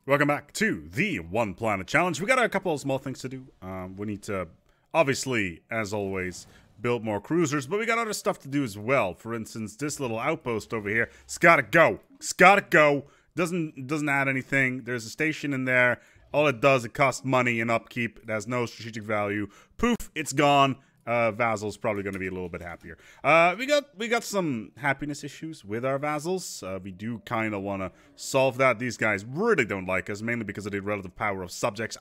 Welcome back to the One Planet Challenge. We got a couple of small things to do. We need to, obviously, as always, build more cruisers, but we got other stuff to do as well. For instance, this little outpost over here, it's gotta go. It's gotta go. Doesn't add anything. There's a station in there. All it does, it costs money and upkeep. It has no strategic value. Poof, it's gone. Vassal's probably going to be a little bit happier. We got some happiness issues with our vassals. We do kind of want to solve that. These guys really don't like us, mainly because of the relative power of subjects.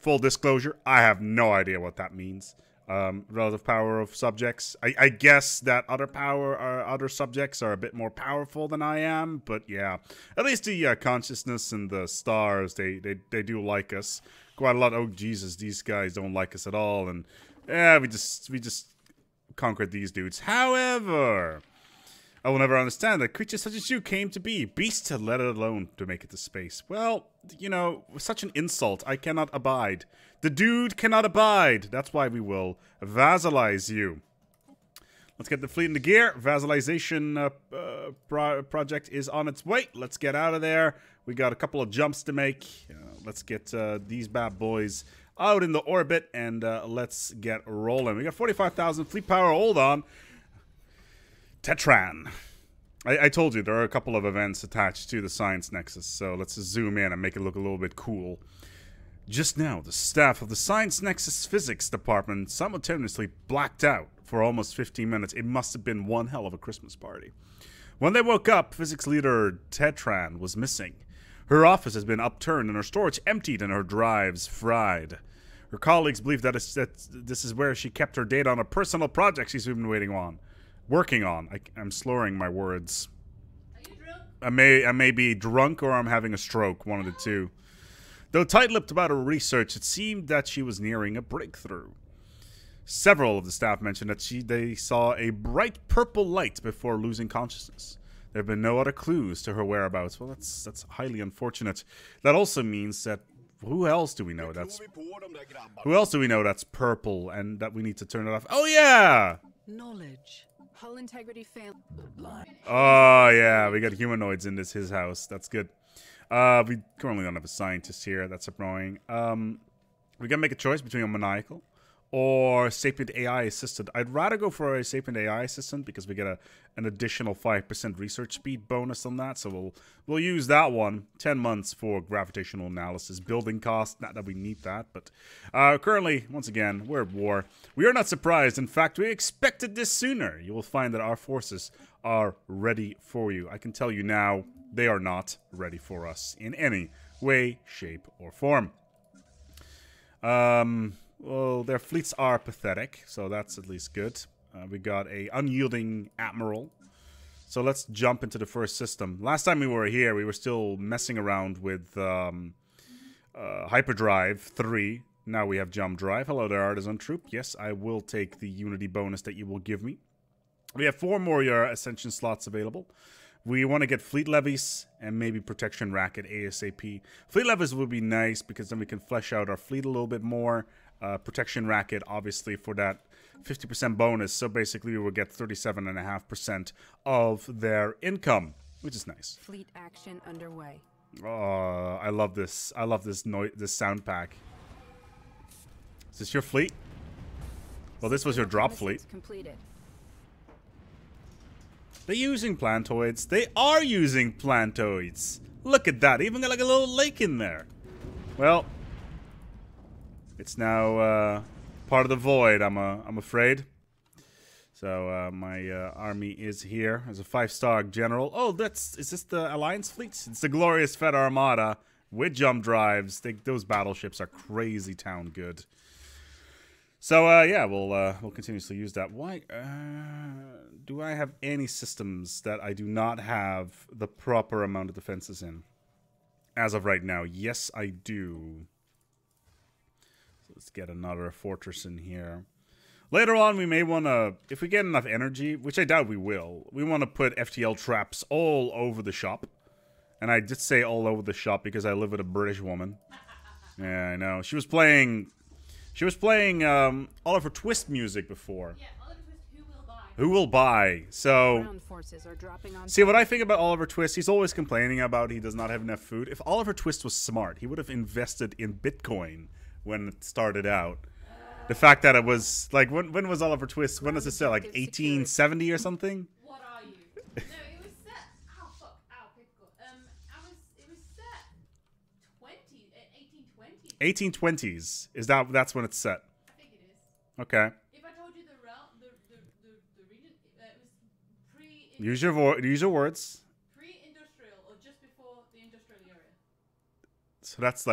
Full disclosure, I have no idea what that means. Relative power of subjects. I guess that other subjects are a bit more powerful than I am, but yeah, at least the consciousness and the stars, they do like us quite a lot. Oh Jesus, these guys don't like us at all, and yeah, we just conquered these dudes. However, I will never understand that creatures such as you came to be. Beasts had let it alone to make it to space. Well, you know, such an insult I cannot abide. The dude cannot abide. That's why we will vassalize you. Let's get the fleet into gear. Vassalization project is on its way. Let's get out of there. We got a couple of jumps to make. Let's get these bad boys out in the orbit, and let's get rolling. We got 45,000 fleet power. Hold on. Tetran. I told you there are a couple of events attached to the Science Nexus, so let's just zoom in and make it look a little bit cool. Just now, the staff of the Science Nexus Physics Department simultaneously blacked out for almost 15 minutes. It must have been one hell of a Christmas party. When they woke up, physics leader Tetran was missing. Her office has been upturned and her storage emptied and her drives fried. Her colleagues believe that this is where she kept her data on a personal project she's been working on. I'm slurring my words. Are you drunk? I may be drunk or I'm having a stroke, one of the two. Though tight-lipped about her research, it seemed that she was nearing a breakthrough. Several of the staff mentioned that they saw a bright purple light before losing consciousness. There have been no other clues to her whereabouts. Well, that's highly unfortunate. That also means that who else do we know that's purple and that we need to turn it off? Oh yeah! Knowledge. Hull integrity fail. Oh yeah, we got humanoids in his house. That's good. We currently don't have a scientist here. That's annoying. We gotta make a choice between a maniacal or sapient AI assistant. I'd rather go for a sapient AI assistant because we get an additional 5% research speed bonus on that. So we'll use that one. 10 months for gravitational analysis. Building cost, not that we need that, but currently, once again, we're at war. We are not surprised. In fact, we expected this sooner. You will find that our forces are ready for you. I can tell you now, they are not ready for us in any way, shape, or form. Well, their fleets are pathetic, so that's at least good. We got a unyielding admiral. So let's jump into the first system. Last time we were here, we were still messing around with Hyperdrive 3. Now we have Jump Drive. Hello there, Artisan Troop. Yes, I will take the Unity bonus that you will give me. We have 4 more Ascension slots available. We want to get Fleet Levies and maybe Protection Racket ASAP. Fleet Levies would be nice because then we can flesh out our fleet a little bit more. Protection Racket, obviously, for that 50% bonus. So basically, we will get 37.5% of their income, which is nice. Fleet action underway. Oh, I love this. I love this sound pack. Is this your fleet? Well, this was your drop fleet. Completed. They're using plantoids. They are using plantoids. Look at that. Even got like a little lake in there. Well, it's now part of the void, I'm afraid. So my army is here as a 5-star general. Oh, is this the Alliance fleet? It's the Glorious Fed Armada with jump drives. Those battleships are crazy town good. So yeah, we'll continuously use that. Why do I have any systems that I do not have the proper amount of defenses in? As of right now, yes, I do. Let's get another fortress in here. Later on, we may want to, if we get enough energy, which I doubt we will, we want to put FTL traps all over the shop. And I did say all over the shop because I live with a British woman. Yeah, I know. She was playing Oliver Twist music before. Yeah, Oliver Twist, Who Will Buy? Who will buy? So, Ground forces are dropping on see, what I think about Oliver Twist, he's always complaining about he does not have enough food. If Oliver Twist was smart, he would have invested in Bitcoin when it started out. The fact that it was, like, when was Oliver Twist? When does it sell? Like 1870 or something? What are you? No, it was set. Ow, fuck. Ow, pickle. It was set 1820s. 1820s. That's when it's set? I think it is. Okay. If I told you the region, it was pre. Use your words. Pre-industrial or just before the industrial area. So that's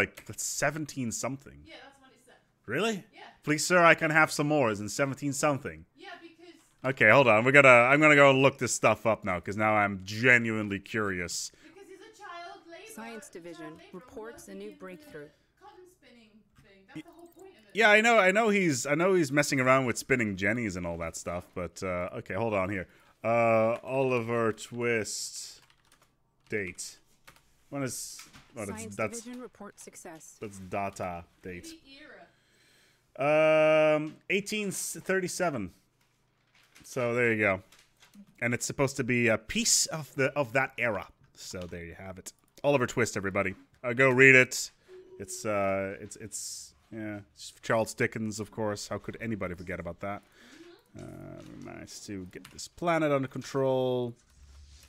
17 something. Yeah, that's when it's set. Really? Yeah. Please, sir, I can have some more. Is in 17 something. Yeah, because. Okay, hold on. I'm gonna go look this stuff up now because now I'm genuinely curious. Because he's a child labor. Science Division reports a new breakthrough. Cotton spinning thing. That's the whole point of it. Yeah, I know he's messing around with spinning jennies and all that stuff. But okay, hold on here. Oliver Twist date. When is? Oh, Science Division reports success. That's data date. The era. 1837. So there you go. And it's supposed to be a piece of that era. So there you have it. Oliver Twist, everybody. Go read it. It's yeah, it's Charles Dickens, of course. How could anybody forget about that? Nice to get this planet under control.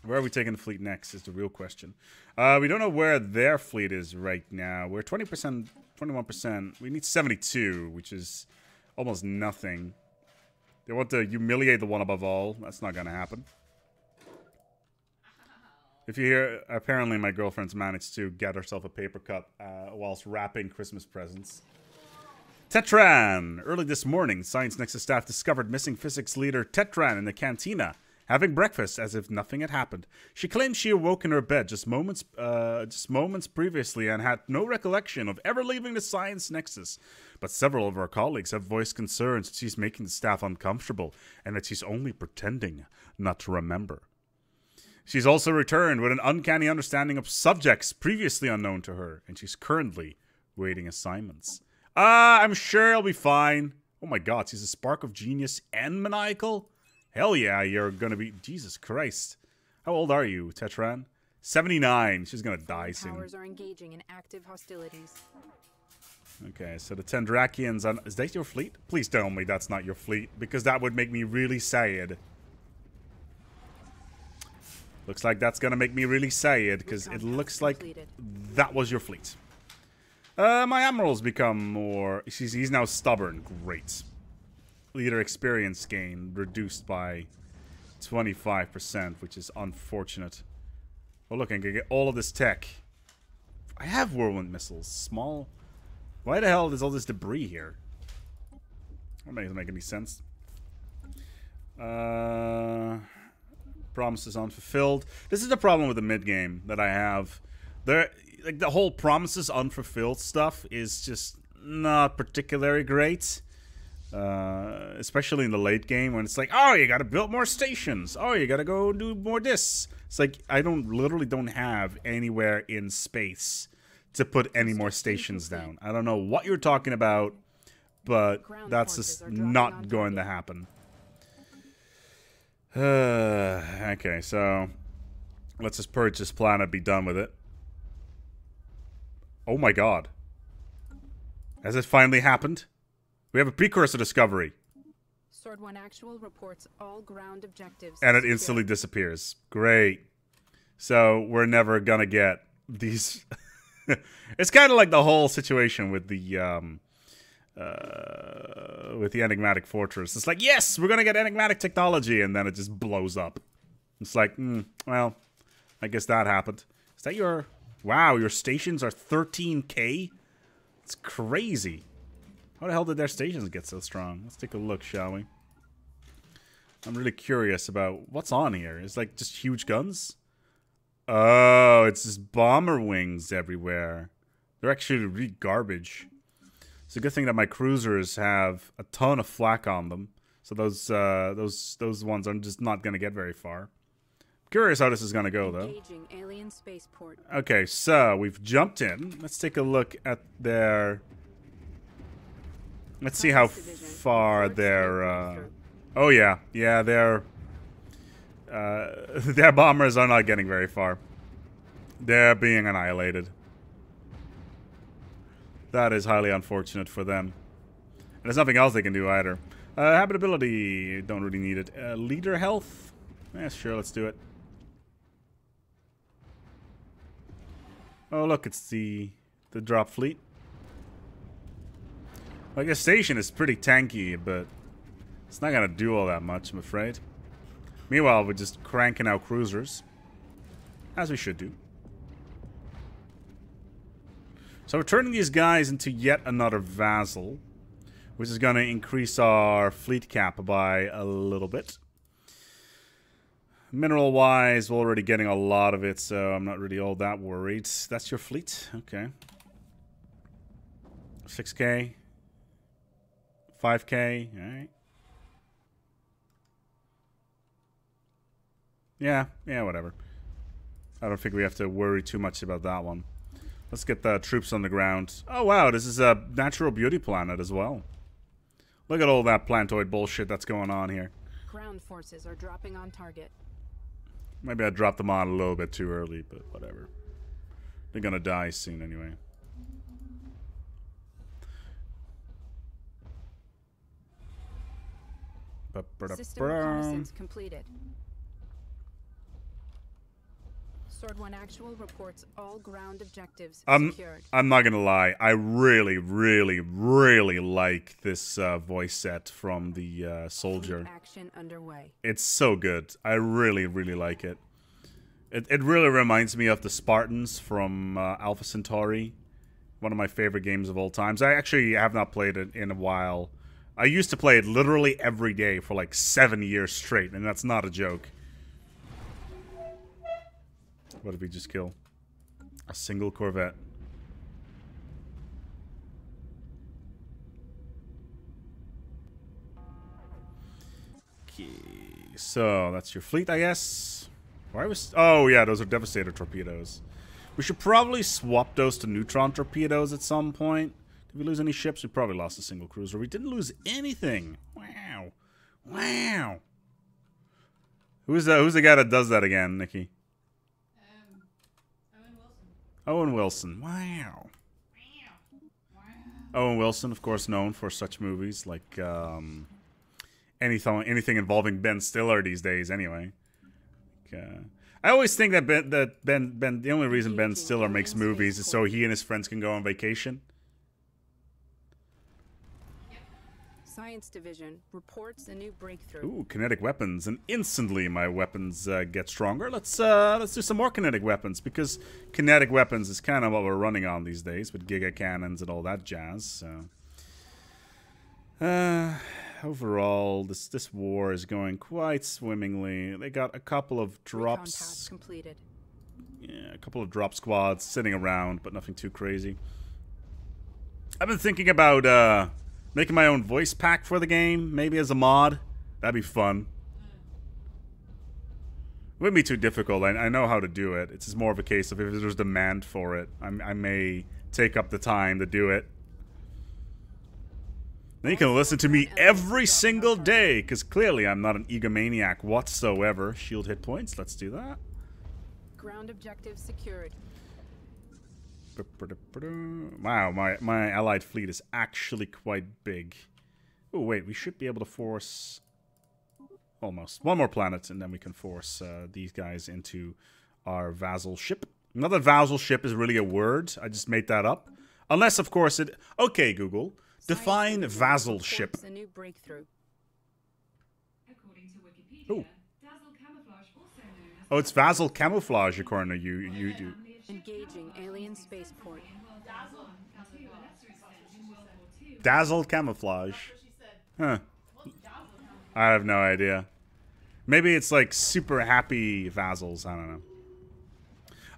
Where are we taking the fleet next is the real question. We don't know where their fleet is right now. We're 20%, 21%. We need 72, which is almost nothing. They want to humiliate the one above all. That's not going to happen. If you hear, apparently my girlfriend's managed to get herself a paper cup whilst wrapping Christmas presents. Tetran! Early this morning, Science Nexus staff discovered missing physics leader Tetran in the cantina, having breakfast as if nothing had happened. She claimed she awoke in her bed just moments previously and had no recollection of ever leaving the Science Nexus. But several of her colleagues have voiced concerns that she's making the staff uncomfortable and that she's only pretending not to remember. She's also returned with an uncanny understanding of subjects previously unknown to her, and she's currently waiting assignments. I'm sure I'll be fine. Oh my god, she's a spark of genius and maniacal? Hell yeah, you're gonna be... Jesus Christ. How old are you, Tetran? 79. She's gonna die soon. Powers are engaging in active hostilities. Okay, so the Tendrakians... Is that your fleet? Please tell me that's not your fleet, because that would make me really sad. Looks like that's gonna make me really sad, because it looks like that was your fleet. My admiral's become more... He's now stubborn. Great. Leader experience gain reduced by 25%, which is unfortunate. Oh, look, I can get all of this tech. I have whirlwind missiles. Small. Why the hell is all this debris here? That doesn't make any sense. Promises unfulfilled. This is the problem with the mid-game that I have. Like the whole promises unfulfilled stuff is just not particularly great. Especially in the late game when it's like, oh, you gotta build more stations. Oh, you gotta go do more this. It's like, I literally don't have anywhere in space to put any more stations down. I don't know what you're talking about, but that's just not going to happen. Okay, so let's just purge this planet, be done with it. Oh my god. Has it finally happened? We have a precursor discovery. Sword 1 Actual reports all ground objectives. And it instantly disappears. Great. So we're never gonna get these... It's kind of like the whole situation with the enigmatic fortress. It's like, yes, we're gonna get enigmatic technology, and then it just blows up. It's like, well, I guess that happened. Is that your... Wow, your stations are 13k? It's crazy. How the hell did their stations get so strong? Let's take a look, shall we? I'm really curious about what's on here. It's like just huge guns? Oh, it's just bomber wings everywhere. They're actually really garbage. It's a good thing that my cruisers have a ton of flak on them. So those ones are just not going to get very far. Curious how this is going to go, though. Alien spaceport. Okay, so we've jumped in. Let's take a look at their... Let's see how far their Oh yeah, yeah, their bombers are not getting very far. They're being annihilated. That is highly unfortunate for them. And there's nothing else they can do either. Habitability, don't really need it. Leader health? Yeah, sure, let's do it. Oh, look, it's the drop fleet. I guess station is pretty tanky, but it's not gonna do all that much, I'm afraid. Meanwhile, we're just cranking out cruisers, as we should do. So we're turning these guys into yet another vassal, which is gonna increase our fleet cap by a little bit. Mineral-wise, we're already getting a lot of it, so I'm not really all that worried. That's your fleet? Okay. 6K. 5K. Alright. Yeah, whatever. I don't think we have to worry too much about that one. Let's get the troops on the ground. Oh, wow, this is a natural beauty planet as well. Look at all that plantoid bullshit that's going on here. Ground forces are dropping on target. Maybe I dropped them on a little bit too early, but whatever. They're gonna die soon anyway. System reconnaissance completed. Sword 1 Actual reports all ground objectives secured. I'm not gonna lie. I really, really, really like this voice set from the soldier. Action underway. It's so good. I really, really like it. It really reminds me of the Spartans from Alpha Centauri. One of my favorite games of all times. I actually have not played it in a while. I used to play it literally every day for like 7 years straight, and that's not a joke. What did we just kill? A single Corvette. Okay, so that's your fleet, I guess. Why was? Oh yeah, those are Devastator torpedoes. We should probably swap those to neutron torpedoes at some point. Did we lose any ships? We probably lost a single cruiser. We didn't lose anything. Wow, wow. Who's the guy that does that again, Nikki? Owen Wilson. Wow. Owen Wilson, of course, known for such movies like anything involving Ben Stiller these days. Anyway, I always think that the only reason Ben Stiller makes movies is so he and his friends can go on vacation. Science Division reports a new breakthrough. Ooh, kinetic weapons, and instantly my weapons get stronger. Let's do some more kinetic weapons, because kinetic weapons is kind of what we're running on these days with giga cannons and all that jazz. So, overall, this war is going quite swimmingly. They got a couple of drops. Completed. Yeah, a couple of drop squads sitting around, but nothing too crazy. I've been thinking about making my own voice pack for the game, maybe as a mod. That'd be fun. It wouldn't be too difficult. I know how to do it. It's just more of a case of if there's demand for it, I may take up the time to do it. Then you can listen to me every single day, because clearly I'm not an egomaniac whatsoever. Shield hit points, let's do that. Ground objective secured. Wow, my allied fleet is actually quite big. Oh wait, we should be able to force almost one more planet, and then we can force these guys into our vassal ship. Not that vassal ship is really a word, I just made that up. Unless, of course, it... Okay, Google. Define vassal ship. A new breakthrough. According to Wikipedia, Ooh. dazzle camouflage, also known as Oh, it's vassal camouflage, according to you do. Engaging alien spaceport. Dazzle camouflage. Huh. I have no idea. Maybe it's like super happy vassals. I don't know.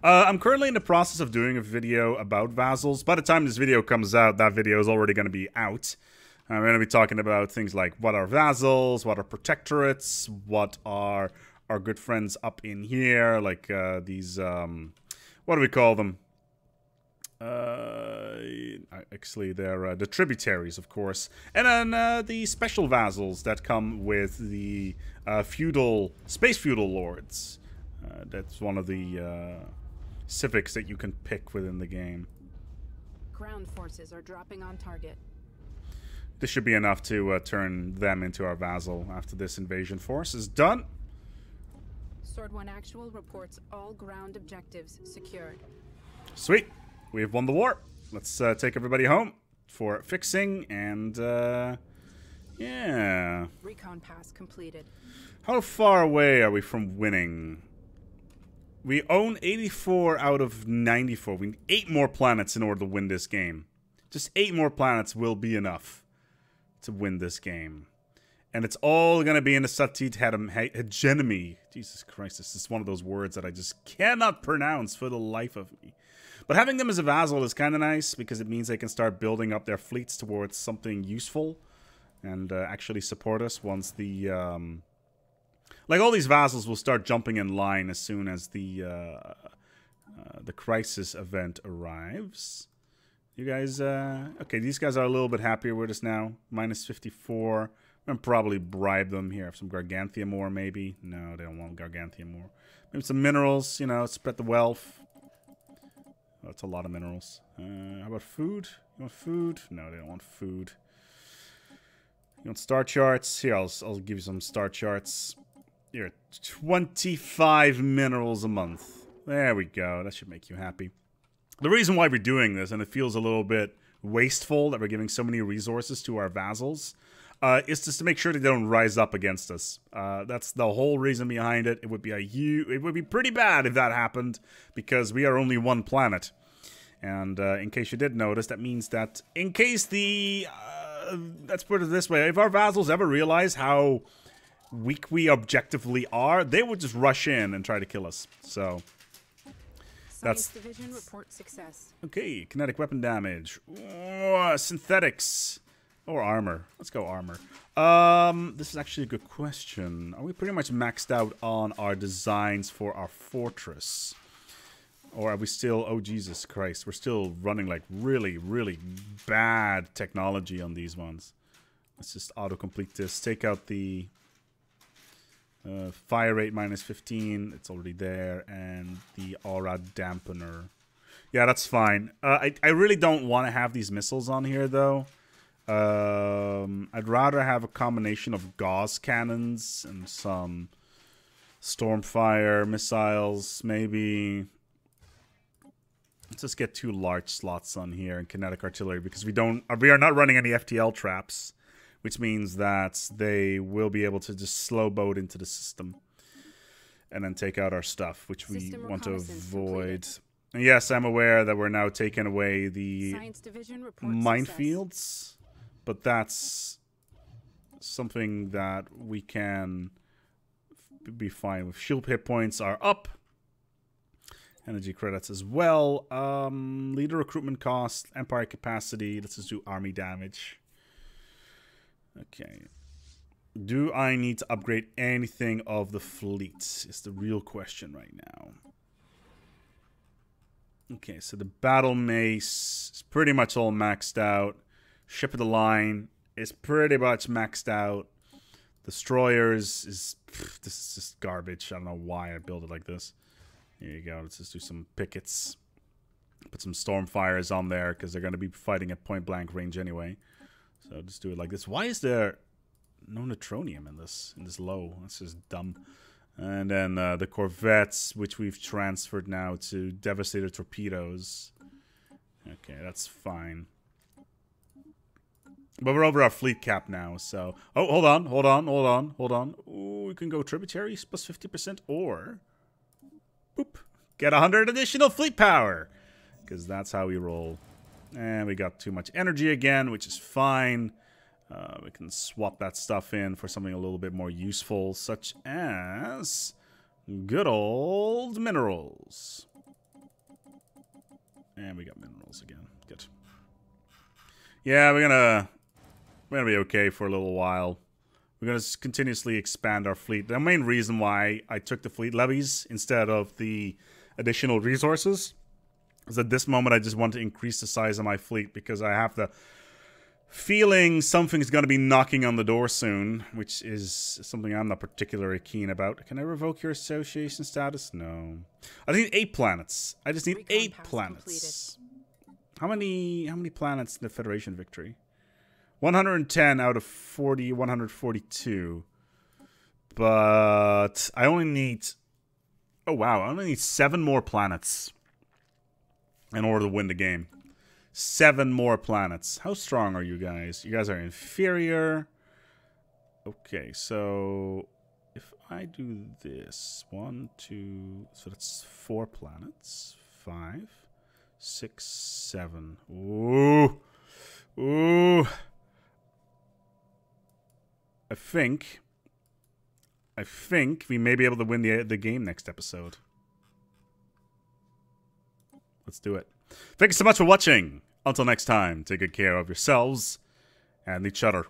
I'm currently in the process of doing a video about vassals. By the time this video comes out, that video is already going to be out. I'm going to be talking about things like what are vassals, what are protectorates, what are our good friends up in here, like these, what do we call them? actually, they're the tributaries, of course. And then the special vassals that come with the space feudal lords. That's one of the civics that you can pick within the game. Ground forces are dropping on target. This should be enough to turn them into our vassal after this invasion force is done. Sword 1 Actual reports all ground objectives secured. Sweet. We've won the war. Let's take everybody home for fixing and, yeah. Recon pass completed. How far away are we from winning? We own 84 out of 94. We need 8 more planets in order to win this game. Just 8 more planets will be enough to win this game. And it's all going to be in the Satit hegemony. Jesus Christ, this is one of those words that I just cannot pronounce for the life of me. But having them as a vassal is kind of nice because it means they can start building up their fleets towards something useful and actually support us once the... like, all these vassals will start jumping in line as soon as the crisis event arrives. You guys... okay, these guys are a little bit happier with us now. Minus 54. I'm going to probably bribe them here. Some Gargantium ore, maybe. No, they don't want Gargantium ore. Maybe some minerals, you know, spread the wealth. Oh, that's a lot of minerals. How about food? You want food? No, they don't want food. You want star charts? Here, I'll give you some star charts. Here, 25 minerals a month. There we go. That should make you happy. The reason why we're doing this, and it feels a little bit wasteful that we're giving so many resources to our vassals, is just to make sure they don't rise up against us. That's the whole reason behind it. It would be pretty bad if that happened, because we are only one planet. And in case you did notice, that means that in case the let's put it this way: if our vassals ever realize how weak we objectively are, they would just rush in and try to kill us. So Science Division report success. Okay, kinetic weapon damage, synthetics. Or armor. Let's go armor. This is actually a good question. Are we pretty much maxed out on our designs for our fortress? Or are we still... Oh, Jesus Christ. We're still running like really, really bad technology on these ones. Let's just autocomplete this. Take out the fire rate minus 15. It's already there. And the aura dampener. Yeah, that's fine. I really don't want to have these missiles on here, though. I'd rather have a combination of gauze cannons and some stormfire missiles, maybe. Let's just get 2 large slots on here and kinetic artillery, because we are not running any FTL traps, which means that they will be able to just slow boat into the system and then take out our stuff, which we want to avoid. And yes, I'm aware that we're now taking away the minefields. But that's something that we can be fine with. Shield hit points are up. Energy credits as well. Leader recruitment cost. Empire capacity. Let's just do army damage. Okay. Do I need to upgrade anything of the fleet? Is the real question right now. Okay, so the battle mace is pretty much all maxed out. Ship of the line is pretty much maxed out. Destroyers is... this is just garbage. I don't know why I built it like this. Here you go. Let's just do some pickets. Put some stormfires on there, because they're going to be fighting at point blank range anyway. So just do it like this. Why is there no neutronium in this low? That's just dumb. And then the corvettes, which we've transferred now to devastator torpedoes. Okay, that's fine. But we're over our fleet cap now, so... Oh, hold on. Ooh, we can go tributaries plus 50%, or... Boop. Get 100 additional fleet power! Because that's how we roll. And we got too much energy again, which is fine. We can swap that stuff in for something a little bit more useful, such as... good old minerals. And we got minerals again. Good. Yeah, we're gonna be okay for a little while. We're gonna continuously expand our fleet. The main reason why I took the fleet levies instead of the additional resources Because at this moment, I just want to increase the size of my fleet because I have the feeling something's going to be knocking on the door soon, which is something I'm not particularly keen about. Can I revoke your association status? No. I need 8 planets. I just need 8 planets. How many planets in the Federation victory? 110 out of 40, 142. But I only need... Oh, wow. I only need 7 more planets in order to win the game. 7 more planets. How strong are you guys? You guys are inferior. Okay, so if I do this, 1, 2, so that's 4 planets. 5, 6, 7. Ooh. Ooh. I think we may be able to win the game next episode. Let's do it. Thank you so much for watching. Until next time, take good care of yourselves and each other.